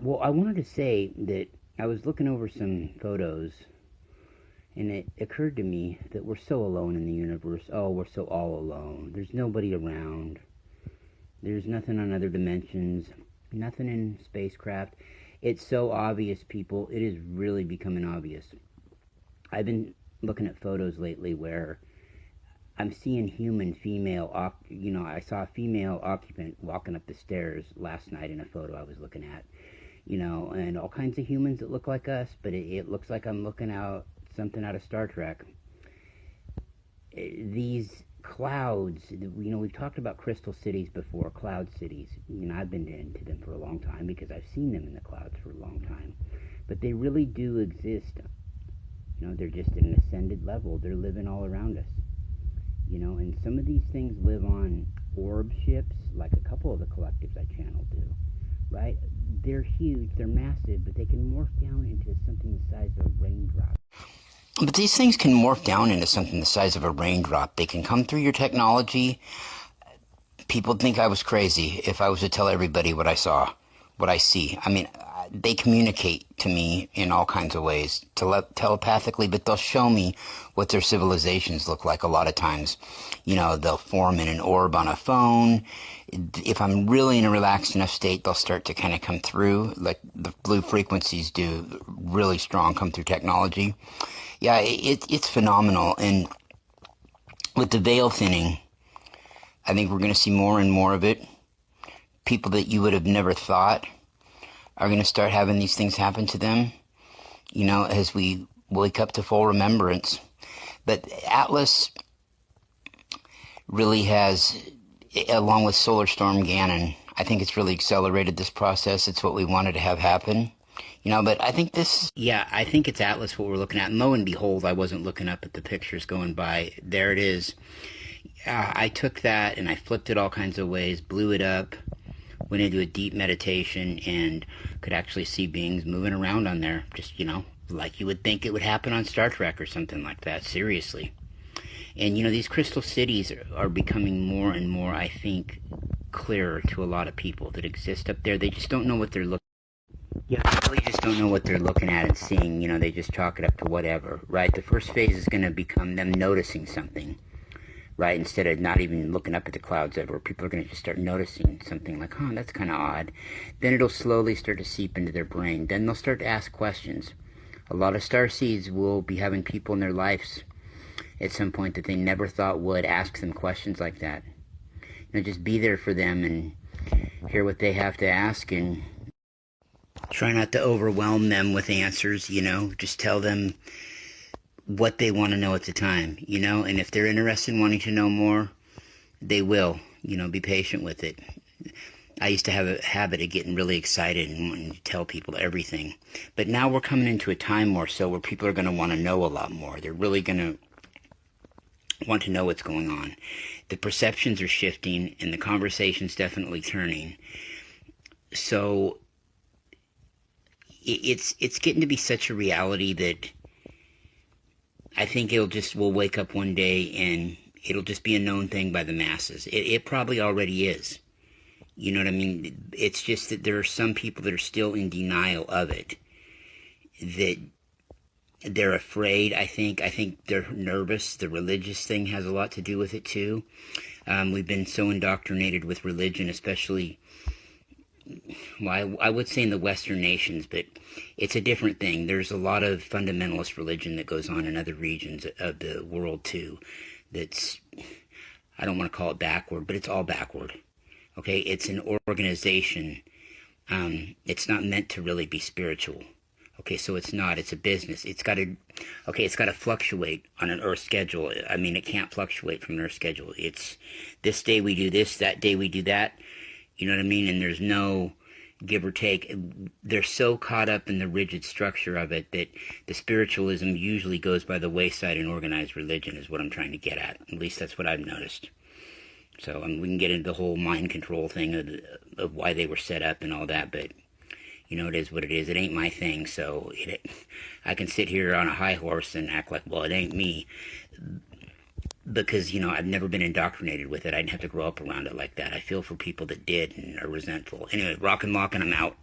Well, I wanted to say that I was looking over some photos, and it occurred to me that we're so alone in the universe. Oh, we're so all alone. There's nobody around. There's nothing on other dimensions, nothing in spacecraft. It's so obvious, people. It is really becoming obvious. I've been looking at photos lately where I'm seeing human female, I saw a female occupant walking up the stairs last night in a photo I was looking at, and all kinds of humans that look like us, but it looks like I'm looking out something out of Star Trek. These clouds, we've talked about crystal cities before, cloud cities. I've been into them for a long time because I've seen them in the clouds for a long time. But they really do exist. They're just at an ascended level. They're living all around us. And some of these things live on orb ships, like a couple of the collectives I channel do, right? They're huge, they're massive, but they can morph down into something the size of a raindrop. But these things can morph down into something the size of a raindrop. They can come through your technology. People think I was crazy if I was to tell everybody what I saw, what I see. I mean, they communicate to me in all kinds of ways, telepathically, but they'll show me what their civilizations look like a lot of times. They'll form in an orb on a phone. If I'm really in a relaxed enough state, they'll start to kind of come through, like the blue frequencies do, really strong, come through technology. Yeah, it's phenomenal. And with the veil thinning, I think we're going to see more and more of it. People that you would have never thought are going to start having these things happen to them, as we wake up to full remembrance. But Atlas really has, along with Solar Storm Gannon, I think it's really accelerated this process. It's what we wanted to have happen. But I think I think it's Atlas what we're looking at. And lo and behold, I wasn't looking up at the pictures going by. There it is. I took that and I flipped it all kinds of ways, blew it up, went into a deep meditation, and could actually see beings moving around on there. Just, like you would think it would happen on Star Trek or something like that. Seriously. And, these crystal cities are becoming more and more, I think, clearer to a lot of people that exist up there. They just don't know what they're looking at. Yeah, they really just don't know what they're looking at and seeing. They just chalk it up to whatever, right? The first phase is going to become them noticing something, right? Instead of not even looking up at the clouds ever, people are going to just start noticing something like, that's kind of odd. Then it'll slowly start to seep into their brain. Then they'll start to ask questions. A lot of starseeds will be having people in their lives at some point that they never thought would ask them questions like that. Just be there for them and hear what they have to ask, and try not to overwhelm them with answers, just tell them what they want to know at the time, and if they're interested in wanting to know more, they will, be patient with it. I used to have a habit of getting really excited and wanting to tell people everything, but now we're coming into a time more so where people are going to want to know a lot more. They're really going to want to know what's going on. The perceptions are shifting, and the conversation's definitely turning. So it's getting to be such a reality that I think we'll wake up one day and it'll just be a known thing by the masses. It probably already is. You know what I mean? It's just that there are some people that are still in denial of it. That they're afraid, I think. I think they're nervous. The religious thing has a lot to do with it, too. We've been so indoctrinated with religion, especially, well, I would say in the Western nations, but it's a different thing. There's a lot of fundamentalist religion that goes on in other regions of the world, too, that's, I don't want to call it backward, but it's all backward. Okay, it's an organization. It's not meant to really be spiritual. Okay, so it's not. It's a business. It's got to fluctuate on an Earth schedule. I mean, it can't fluctuate from an Earth schedule. It's this day we do this, that day we do that. You know what I mean? And there's no give or take. They're so caught up in the rigid structure of it that the spiritualism usually goes by the wayside in organized religion is what I'm trying to get at. At least that's what I've noticed. So we can get into the whole mind control thing of why they were set up and all that, but it is what it is. It ain't my thing, so I can sit here on a high horse and act like, well, it ain't me, because, I've never been indoctrinated with it. I didn't have to grow up around it like that. I feel for people that did and are resentful. Anyway, rock and lock, and I'm out.